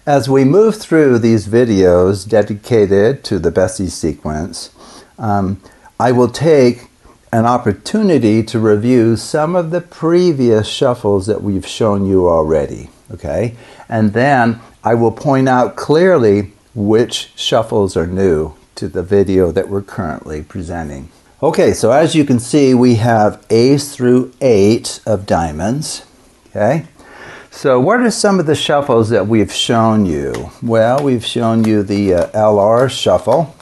As we move through these videos dedicated to the Bessey sequence, I will take an opportunity to review some of the previous shuffles that we've shown you already, okay? And then I will point out clearly which shuffles are new to the video that we're currently presenting. Okay, so as you can see, we have ace through 8 of diamonds, okay? So what are some of the shuffles that we've shown you? Well, we've shown you the LR shuffle,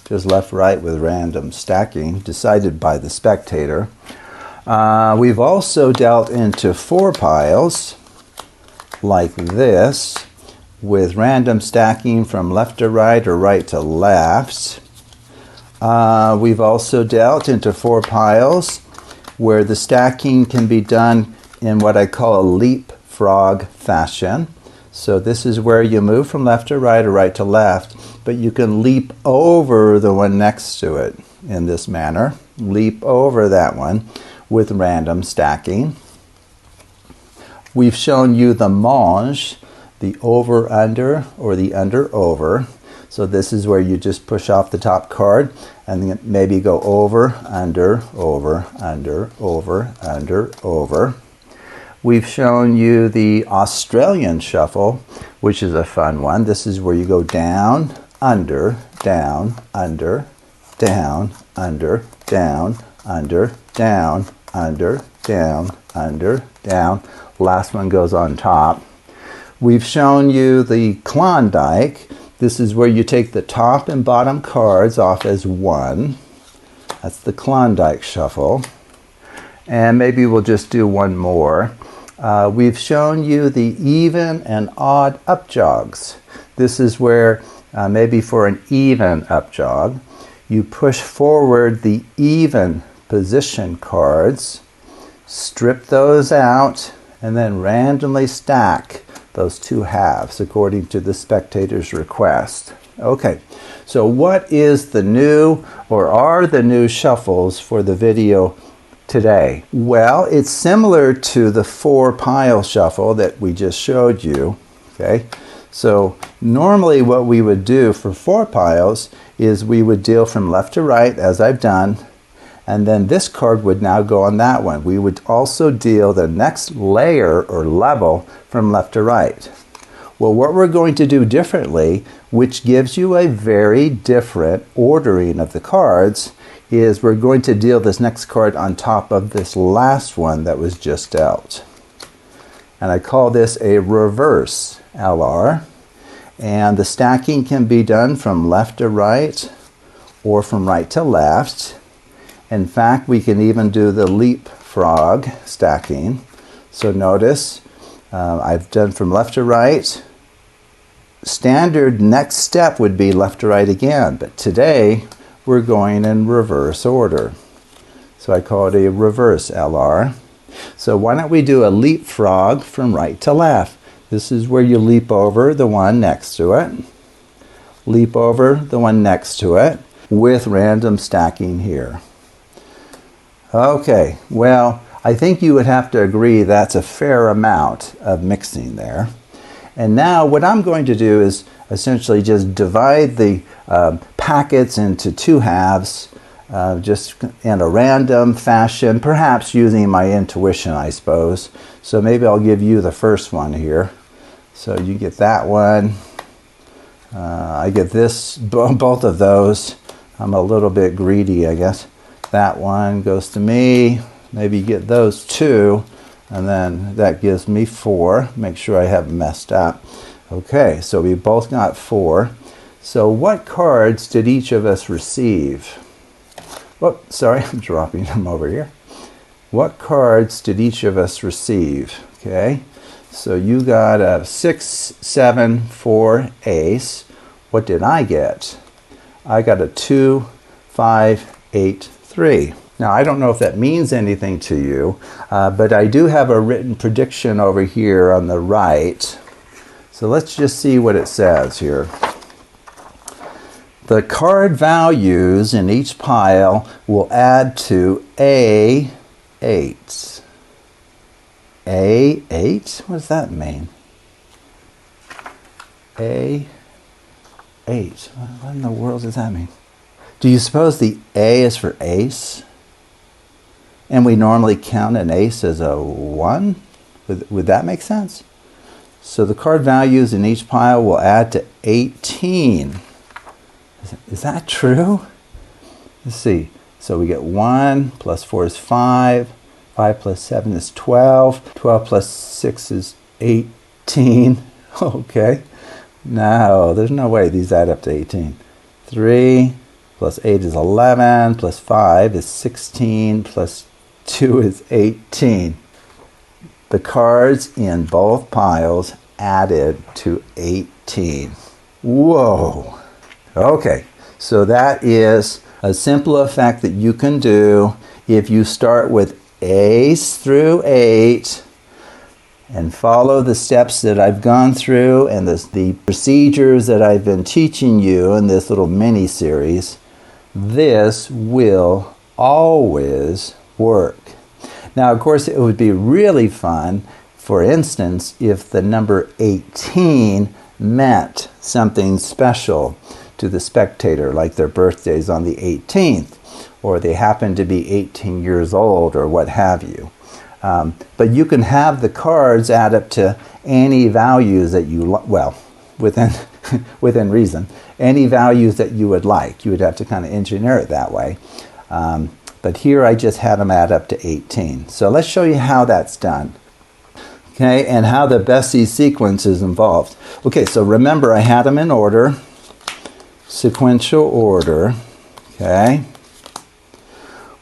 just left, right with random stacking, decided by the spectator. We've also dealt into 4 piles, like this, with random stacking from left to right or right to left. We've also dealt into 4 piles, where the stacking can be done in what I call a leapfrog fashion. So this is where you move from left to right or right to left, but you can leap over the one next to it in this manner. Leap over that one with random stacking. We've shown you the mange, the over-under or the under-over. So this is where you just push off the top card and then maybe go over, under, over, under, over, under, over. We've shown you the Australian shuffle, which is a fun one. This is where you go down, under, down, under, down, under, down, under, down, under, down, under, down. Last one goes on top. We've shown you the Klondike. This is where you take the top and bottom cards off as 1. That's the Klondike shuffle. And maybe we'll just do one more. We've shown you the even and odd up jogs. This is where, maybe for an even up jog, you push forward the even position cards, strip those out, and then randomly stack those 2 halves according to the spectator's request. Okay, so what is the new, or are the new shuffles for the video today? Well, it's similar to the 4 pile shuffle that we just showed you, okay? So normally what we would do for 4 piles is we would deal from left to right, as I've done, and then this card would now go on that one. We would also deal the next layer or level from left to right. Well, what we're going to do differently, which gives you a very different ordering of the cards, is we're going to deal this next card on top of this last one that was just dealt. And I call this a reverse LR. And the stacking can be done from left to right or from right to left. In fact, we can even do the leapfrog stacking. So notice, I've done from left to right. Standard next step would be left to right again, but today we're going in reverse order. So I call it a reverse LR. So why don't we do a leapfrog from right to left? This is where you leap over the one next to it, leap over the one next to it, with random stacking here. Okay, well, I think you would have to agree that's a fair amount of mixing there. And now what I'm going to do is essentially just divide the packets into 2 halves, just in a random fashion, perhaps using my intuition, I suppose. So maybe I'll give you the first one here. So you get that one. I get this, both of those. I'm a little bit greedy, I guess. That one goes to me. Maybe you get those 2, and then that gives me 4. Make sure I haven't messed up. Okay, so we both got 4. So what cards did each of us receive? Whoop, sorry, I'm dropping them over here. What cards did each of us receive? Okay, so you got a 6, 7, 4 ace. What did I get? I got a 2, 5, 8, 3. Now, I don't know if that means anything to you, but I do have a written prediction over here on the right. So let's just see what it says here. The card values in each pile will add to A8. A8? What does that mean? A8. What in the world does that mean? Do you suppose the A is for ace? And we normally count an ace as a 1? Would that make sense? So the card values in each pile will add to 18. Is that true? Let's see. So we get 1 plus 4 is 5. 5 plus 7 is 12. 12 plus 6 is 18. Okay. No, there's no way these add up to 18. 3 plus 8 is 11. Plus 5 is 16. Plus 2 is 18. The cards in both piles added to 18. Whoa. Okay, so that is a simple effect that you can do if you start with ace through 8 and follow the steps that I've gone through and the procedures that I've been teaching you in this little mini series. This will always work. Now, of course, it would be really fun, for instance, if the number 18 meant something special to the spectator, like their birthday's on the 18th, or they happen to be 18 years old, or what have you. But you can have the cards add up to any values that you, well, within reason, any values that you would like. You would have to kind of engineer it that way. But here I just had them add up to 18. So let's show you how that's done. Okay, and how the Bessey sequence is involved. Okay, so remember I had them in order, sequential order. Okay.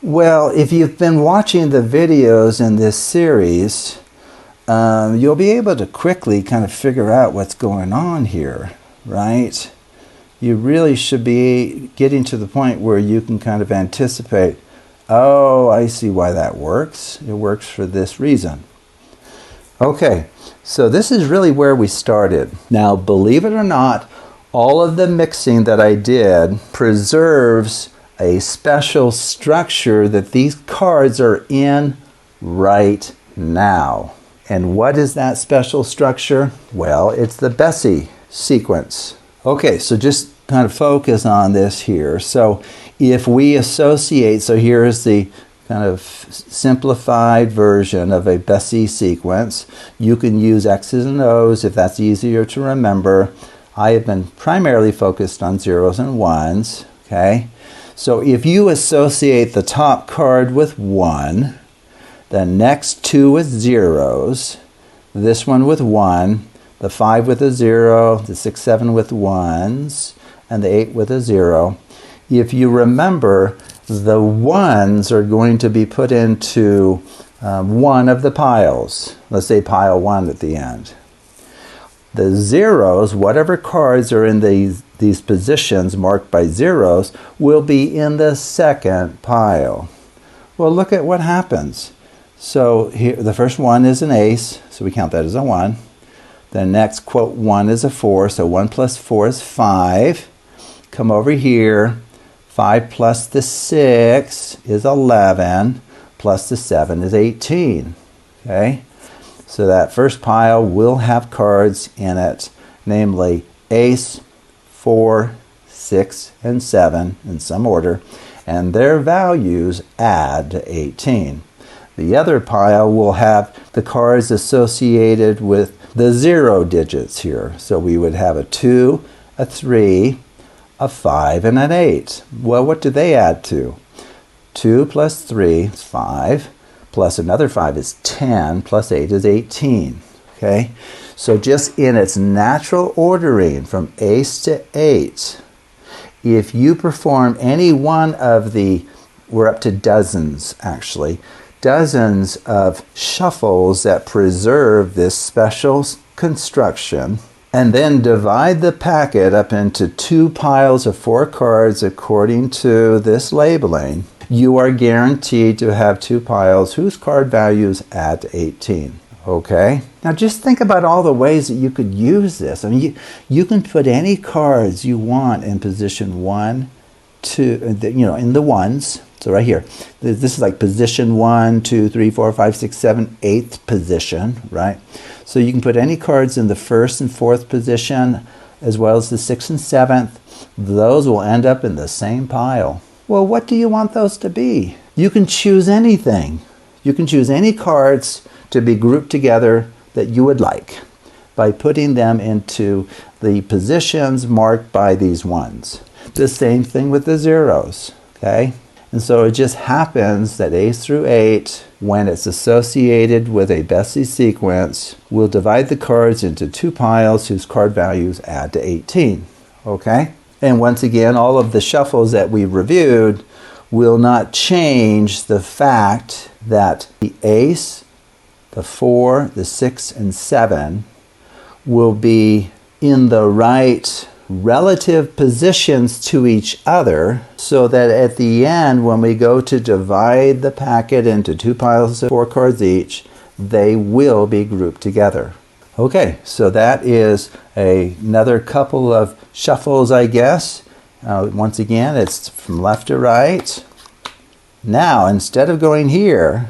Well, if you've been watching the videos in this series, you'll be able to quickly kind of figure out what's going on here, right? You really should be getting to the point where you can kind of anticipate, oh, I see why that works. It works for this reason. Okay, so this is really where we started. Now, believe it or not, all of the mixing that I did preserves a special structure that these cards are in right now. And what is that special structure? Well, it's the Bessey sequence. Okay, so just kind of focus on this here. So if we associate, so here's the kind of simplified version of a Bessey sequence. You can use X's and O's if that's easier to remember. I have been primarily focused on zeros and ones, okay? So if you associate the top card with 1, the next 2 with zeros, this one with 1, the 5 with a 0, the 6, 7 with 1s, and the 8 with a 0. If you remember, the 1s are going to be put into one of the piles. Let's say pile 1 at the end. The zeros, whatever cards are in these positions marked by zeros, will be in the second pile. Well, look at what happens. So here, the first one is an ace, so we count that as a 1. The next, quote, 1 is a 4, so 1 plus 4 is 5. Come over here. 5 plus the 6 is 11, plus the 7 is 18. Okay? So that first pile will have cards in it, namely ace, 4, 6, and 7 in some order, and their values add to 18. The other pile will have the cards associated with the 0 digits here. So we would have a 2, a 3, a 5, and an 8. Well, what do they add to? 2 plus 3 is 5, plus another 5 is 10, plus 8 is 18. Okay? So just in its natural ordering from ace to 8, if you perform any one of the, we're up to dozens actually, dozens of shuffles that preserve this special construction, and then divide the packet up into 2 piles of 4 cards according to this labeling, you are guaranteed to have 2 piles whose card values add to 18. Okay? Now just think about all the ways that you could use this. I mean, you can put any cards you want in position 1, 2, in the ones. So right here, this is like position 1, 2, 3, 4, 5, 6, 7, 8th position, right? So you can put any cards in the 1st and 4th position, as well as the 6th and 7th, those will end up in the same pile. Well, what do you want those to be? You can choose anything. You can choose any cards to be grouped together that you would like by putting them into the positions marked by these ones. The same thing with the zeros, okay? And so it just happens that ace through 8, when it's associated with a Bessey sequence, will divide the cards into 2 piles whose card values add to 18, okay? And once again, all of the shuffles that we reviewed will not change the fact that the ace, the 4, the 6, and 7 will be in the right relative positions to each other, so that at the end, when we go to divide the packet into 2 piles of 4 cards each, they will be grouped together. Okay, so that is another couple of shuffles, I guess. Once again, it's from left to right. Now, instead of going here,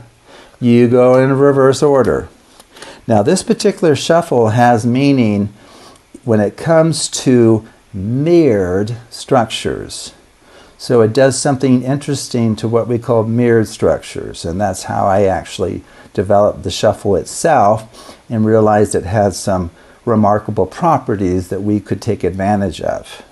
you go in reverse order. Now, this particular shuffle has meaning when it comes to mirrored structures. So it does something interesting to what we call mirrored structures, and that's how I actually developed the shuffle itself and realized it has some remarkable properties that we could take advantage of.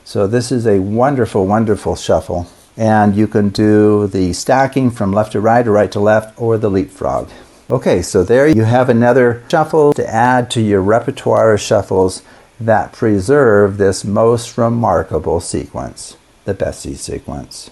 So this is a wonderful, wonderful shuffle, and you can do the stacking from left to right or right to left, or the leapfrog. Okay, so there you have another shuffle to add to your repertoire of shuffles that preserve this most remarkable sequence, the Bessey sequence.